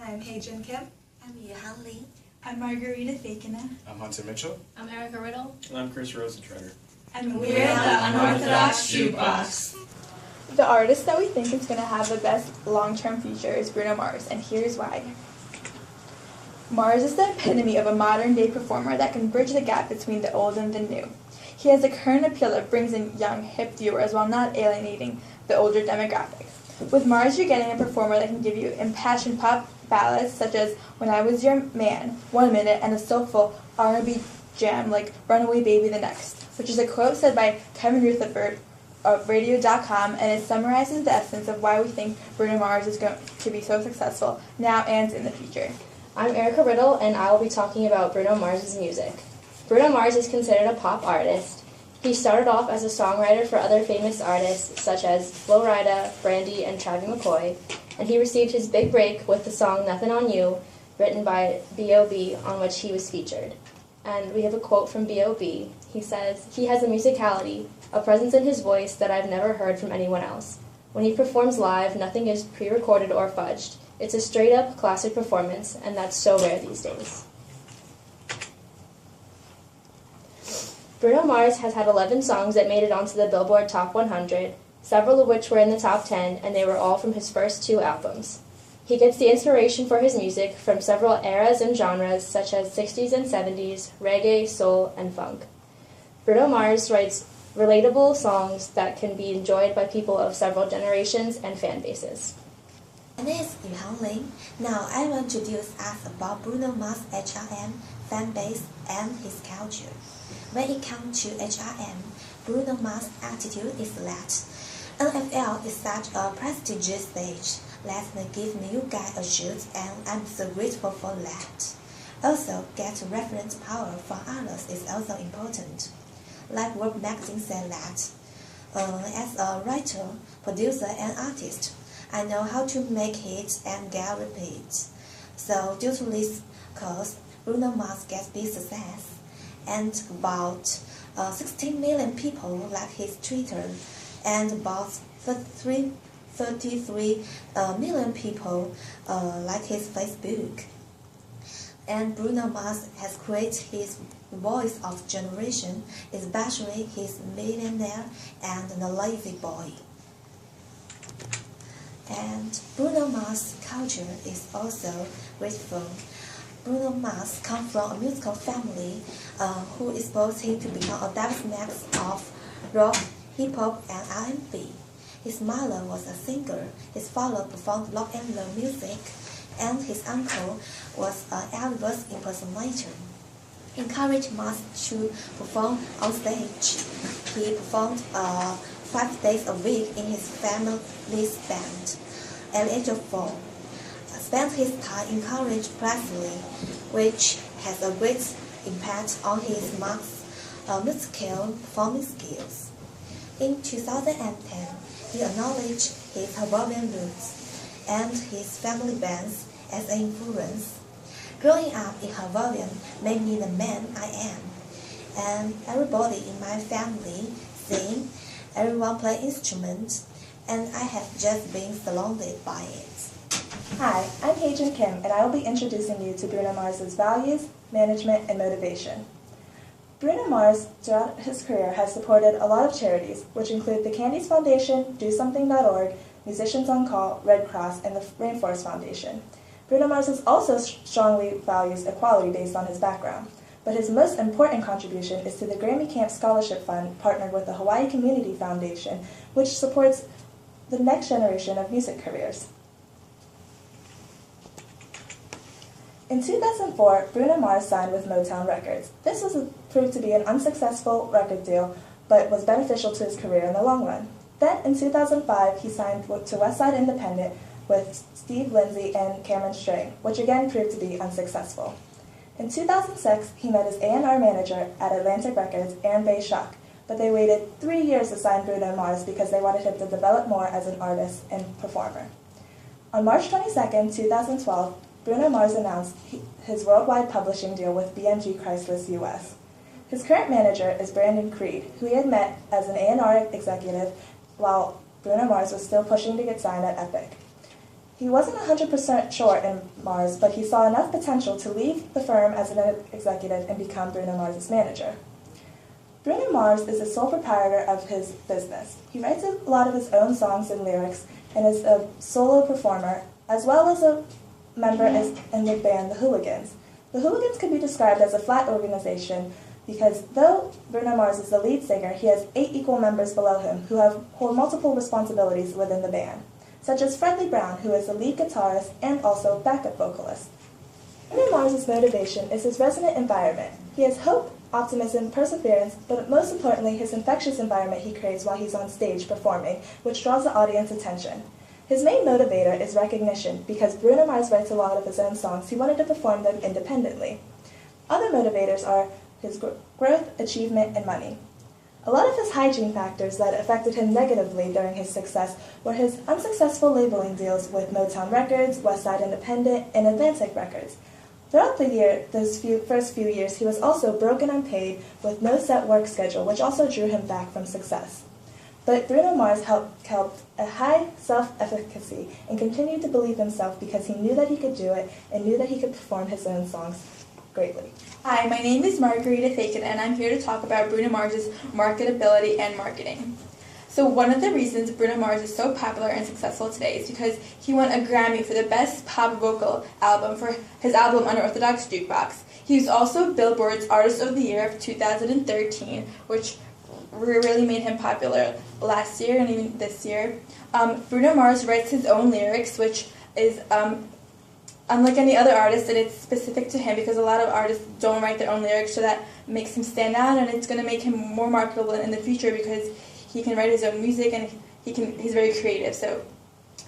I'm Hyea-Jin Kim. I'm Yuhan Lee. I'm Margarita Faykina. I'm Hunter Mitchell. I'm Riddle. And I'm Chris Rosentreter. And we're the Unorthodox Jukebox. The artist that we think is going to have the best long-term future is Bruno Mars, and here's why. Mars is the epitome of a modern-day performer that can bridge the gap between the old and the new. He has a current appeal that brings in young, hip viewers while not alienating the older demographic. With Mars, you're getting a performer that can give you impassioned pop ballads such as When I Was Your Man, 1 minute, and a soulful R&B jam like Runaway Baby the Next, which is a quote said by Kevin Rutherford of Radio.com, and it summarizes the essence of why we think Bruno Mars is going to be so successful now and in the future. I'm Riddle, and I will be talking about Bruno Mars' music. Bruno Mars is considered a pop artist. He started off as a songwriter for other famous artists such as Flo Rida, Brandy, and Travie McCoy, and he received his big break with the song Nothing on You, written by B.O.B., on which he was featured. And we have a quote from B.O.B. He says, "He has a musicality, a presence in his voice that I've never heard from anyone else. When he performs live, nothing is pre-recorded or fudged. It's a straight-up classic performance, and that's so rare these days." Bruno Mars has had 11 songs that made it onto the Billboard Top 100, several of which were in the top 10, and they were all from his first 2 albums. He gets the inspiration for his music from several eras and genres such as 60s and 70s, reggae, soul, and funk. Bruno Mars writes relatable songs that can be enjoyed by people of several generations and fan bases. My name is Yuhan Lee. Now I will introduce us about Bruno Mars' HRM, fan base, and his culture. When it comes to HRM, Bruno Mars' attitude is that NFL is such a prestigious stage. Let me give new guy a shoot, and I'm so grateful for that. Also, get reference power from others is also important. Like World Magazine said that, as a writer, producer, and artist, I know how to make hits and get repeats. So due to this cause, Bruno Mars gets big success, and about 16 million people like his Twitter, and about 33 million people like his Facebook. And Bruno Mars has created his voice of generation, especially his Millionaire and The Lazy Boy. And Bruno Mars' culture is also grateful. Bruno Mars comes from a musical family who exposed him to become a diverse mix of rock, hip-hop, and R&B. His mother was a singer, his father performed rock and roll music, and his uncle was an Elvis impersonator. Encouraged Mars to perform on stage. He performed 5 days a week in his family's band. At the age of 4, spent his time encouraging Presley, which has a great impact on his musical performing skills. In 2010, he acknowledged his Hawaiian roots and his family bands as an influence. Growing up in Hawaii made me the man I am, and everybody in my family sing, everyone play instruments, and I have just been surrounded by it. Hi, I'm Hyea-Jin Kim, and I will be introducing you to Bruno Mars' values, management, and motivation. Bruno Mars, throughout his career, has supported a lot of charities, which include the Candies Foundation, DoSomething.org, Musicians on Call, Red Cross, and the Rainforest Foundation. Bruno Mars also strongly values equality based on his background, but his most important contribution is to the Grammy Camp Scholarship Fund, partnered with the Hawaii Community Foundation, which supports the next generation of music careers. In 2004, Bruno Mars signed with Motown Records. This proved to be an unsuccessful record deal, but was beneficial to his career in the long run. Then, in 2005, he signed to Westside Independent with Steve Lindsay and Cameron Strang, which again proved to be unsuccessful. In 2006, he met his A&R manager at Atlantic Records, Aaron Bay Schock, but they waited 3 years to sign Bruno Mars because they wanted him to develop more as an artist and performer. On March 22, 2012, Bruno Mars announced his worldwide publishing deal with BMG Chrysler US. His current manager is Brandon Creed, who he had met as an A&R executive while Bruno Mars was still pushing to get signed at Epic. He wasn't 100% sure in Mars, but he saw enough potential to leave the firm as an executive and become Bruno Mars' manager. Bruno Mars is the sole proprietor of his business. He writes a lot of his own songs and lyrics and is a solo performer, as well as a member in the band The Hooligans. The Hooligans could be described as a flat organization because though Bruno Mars is the lead singer, he has 8 equal members below him who hold multiple responsibilities within the band, such as Freddie Brown, who is the lead guitarist and also backup vocalist. Bruno Mars' motivation is his resonant environment. He has hope, optimism, perseverance, but most importantly, his infectious environment he creates while he's on stage performing, which draws the audience attention. His main motivator is recognition, because Bruno Mars writes a lot of his own songs, he wanted to perform them independently. Other motivators are his growth, achievement, and money. A lot of his hygiene factors that affected him negatively during his success were his unsuccessful labeling deals with Motown Records, Westside Independent, and Atlantic Records. Throughout the year, those first few years, he was also broke and unpaid with no set work schedule, which also drew him back from success. But Bruno Mars held a high self-efficacy and continued to believe himself because he knew that he could do it and knew that he could perform his own songs greatly. Hi, my name is Margarita Faykina, and I'm here to talk about Bruno Mars' marketability and marketing. So one of the reasons Bruno Mars is so popular and successful today is because he won a Grammy for the Best Pop Vocal Album for his album Unorthodox Jukebox. He was also Billboard's Artist of the Year of 2013, which really made him popular last year and even this year. Bruno Mars writes his own lyrics, which is unlike any other artist, and it's specific to him because a lot of artists don't write their own lyrics, so that makes him stand out, and it's going to make him more marketable in the future because he can write his own music and he's very creative, so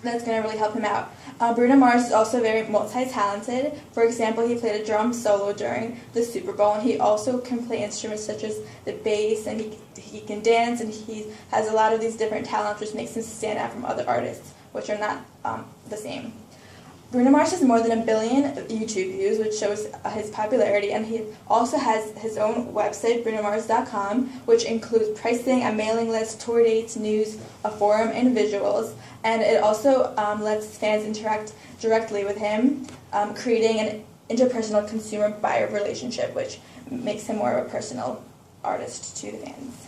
that's going to really help him out. Bruno Mars is also very multi-talented. For example, he played a drum solo during the Super Bowl, and he also can play instruments such as the bass, and he can dance, and he has a lot of these different talents, which makes him stand out from other artists, which are not the same. Bruno Mars has more than 1 billion YouTube views, which shows his popularity, and he also has his own website, brunomars.com, which includes pricing, a mailing list, tour dates, news, a forum, and visuals. And it also lets fans interact directly with him, creating an interpersonal consumer-buyer relationship, which makes him more of a personal artist to the fans.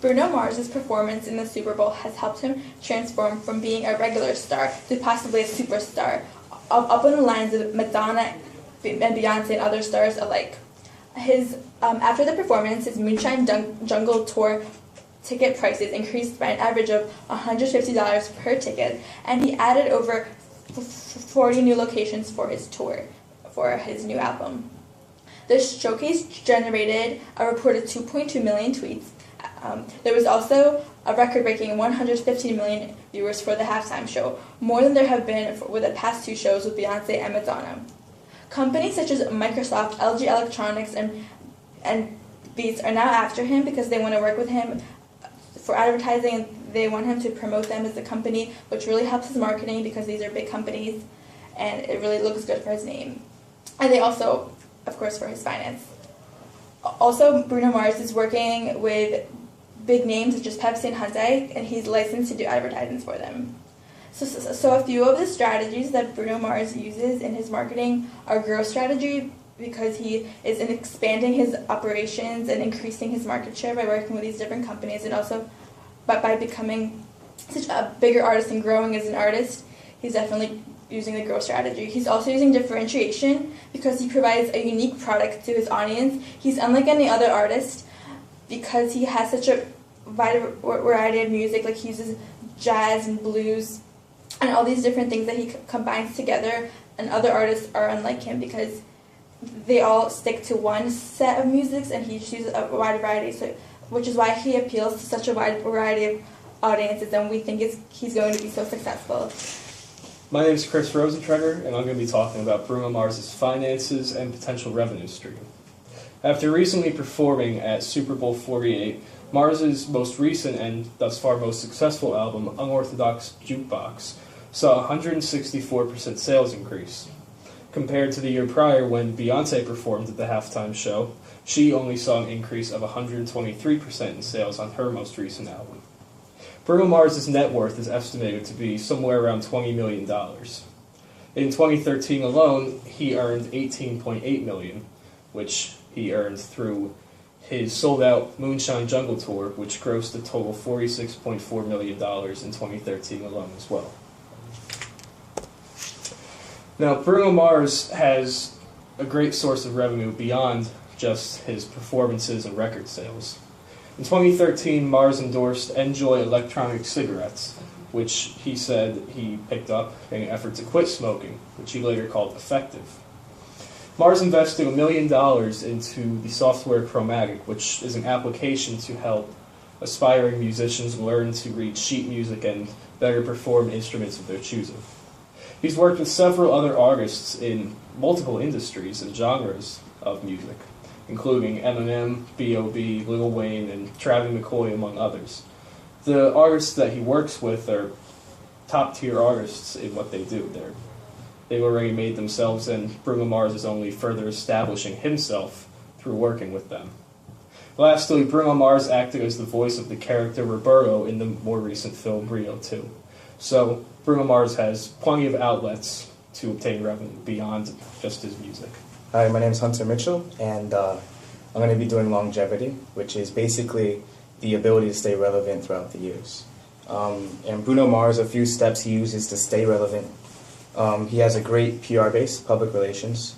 Bruno Mars' performance in the Super Bowl has helped him transform from being a regular star to possibly a superstar, up on the lines of Madonna and Beyonce and other stars alike. After the performance, his Moonshine Jungle tour ticket prices increased by an average of $150 per ticket, and he added over 40 new locations for his tour, for his new album. The showcase generated a reported 2.2 million tweets. There was also a record-breaking 115 million viewers for the halftime show, more than there have been with the past 2 shows with Beyonce and Madonna. Companies such as Microsoft, LG Electronics, and Beats are now after him because they want to work with him for advertising, and they want him to promote them as a company, which really helps his marketing because these are big companies, and it really looks good for his name. And they also, of course, for his finance. Also, Bruno Mars is working with big names such as Pepsi and Hyundai, and he's licensed to do advertisements for them. So a few of the strategies that Bruno Mars uses in his marketing are growth strategy, because he is expanding his operations and increasing his market share by working with these different companies, and also by becoming such a bigger artist and growing as an artist, he's definitely using the growth strategy. He's also using differentiation because he provides a unique product to his audience. He's unlike any other artist because he has such a wide variety of music, like he uses jazz and blues and all these different things that he combines together, and other artists are unlike him because they all stick to one set of musics, and he just uses a wide variety, which is why he appeals to such a wide variety of audiences, and we think he's going to be so successful. My name is Chris Rosentreter, and I'm going to be talking about Bruno Mars' finances and potential revenue stream. After recently performing at Super Bowl 48, Mars' most recent and thus far most successful album, Unorthodox Jukebox, saw a 164% sales increase. Compared to the year prior when Beyonce performed at the halftime show, she only saw an increase of 123% in sales on her most recent album. Bruno Mars' net worth is estimated to be somewhere around $20 million. In 2013 alone, he earned $18.8 million, which he earned through his sold-out Moonshine Jungle Tour, which grossed a total $46.4 million in 2013 alone as well. Now, Bruno Mars has a great source of revenue beyond just his performances and record sales. In 2013, Mars endorsed Enjoy electronic cigarettes, which he said he picked up in an effort to quit smoking, which he later called effective. Mars invested $1 million into the software Chromatic, which is an application to help aspiring musicians learn to read sheet music and better perform instruments of their choosing. He's worked with several other artists in multiple industries and genres of music, including Eminem, B.O.B., Lil Wayne, and Travis McCoy, among others. The artists that he works with are top-tier artists in what they do. They've already made themselves, and Bruno Mars is only further establishing himself through working with them. Lastly, Bruno Mars acted as the voice of the character Roberto in the more recent film Rio 2. So, Bruno Mars has plenty of outlets to obtain revenue beyond just his music. Hi, my name is Hunter Mitchell, and I'm going to be doing longevity, which is basically the ability to stay relevant throughout the years. And Bruno Mars, a few steps he uses to stay relevant. He has a great PR base, public relations.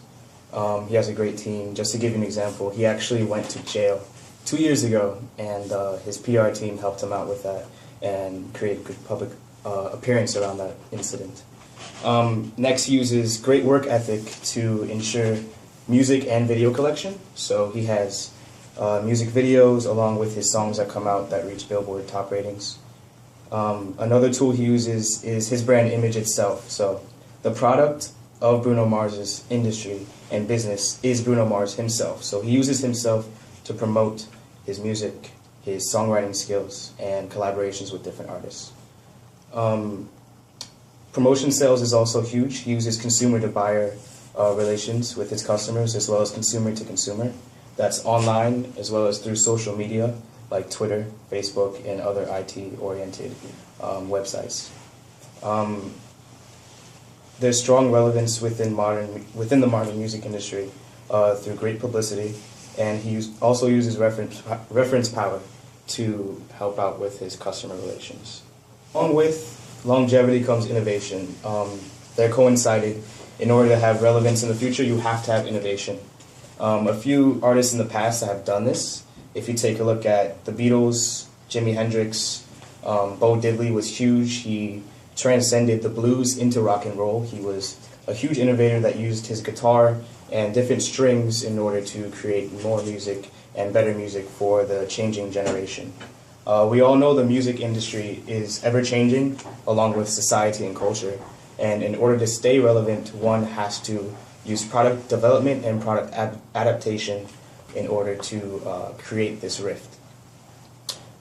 He has a great team. Just to give you an example, he actually went to jail 2 years ago, and his PR team helped him out with that and created good public appearance around that incident. Next, he uses great work ethic to ensure music and video collection. So he has music videos along with his songs that come out that reach Billboard top ratings. Another tool he uses is his brand image itself. So the product of Bruno Mars's industry and business is Bruno Mars himself. So he uses himself to promote his music, his songwriting skills, and collaborations with different artists. Promotion sales is also huge. He uses consumer-to-buyer relations with his customers as well as consumer-to-consumer. That's online as well as through social media like Twitter, Facebook, and other IT-oriented websites. There's strong relevance within the modern music industry through great publicity, and he also uses reference power to help out with his customer relations. Along with longevity comes innovation. They're coincided. In order to have relevance in the future, you have to have innovation. A few artists in the past have done this. If you take a look at the Beatles, Jimi Hendrix, Bo Diddley was huge. He transcended the blues into rock and roll. He was a huge innovator that used his guitar and different strings in order to create more music and better music for the changing generation. We all know the music industry is ever-changing along with society and culture. And in order to stay relevant, one has to use product development and product adaptation in order to create this rift.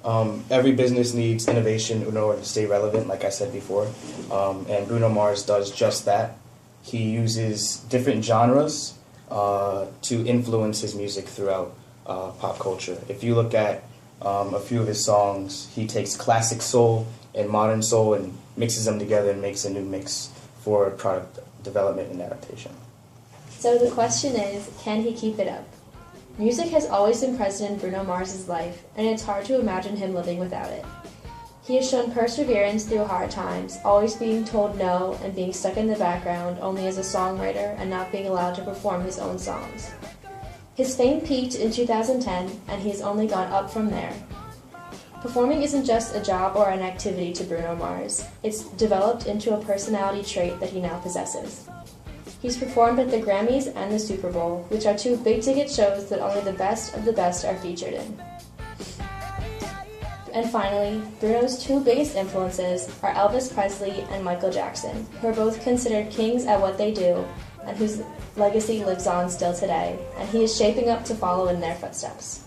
Every business needs innovation in order to stay relevant, like I said before, and Bruno Mars does just that. He uses different genres to influence his music throughout pop culture. If you look at a few of his songs, he takes classic soul and modern soul and mixes them together and makes a new mix for product development and adaptation. So the question is, can he keep it up? Music has always been present in Bruno Mars's life, and it's hard to imagine him living without it. He has shown perseverance through hard times, always being told no and being stuck in the background only as a songwriter and not being allowed to perform his own songs. His fame peaked in 2010, and he has only gone up from there. Performing isn't just a job or an activity to Bruno Mars. It's developed into a personality trait that he now possesses. He's performed at the Grammys and the Super Bowl, which are two big-ticket shows that only the best of the best are featured in. And finally, Bruno's two biggest influences are Elvis Presley and Michael Jackson, who are both considered kings at what they do, and whose legacy lives on still today, and he is shaping up to follow in their footsteps.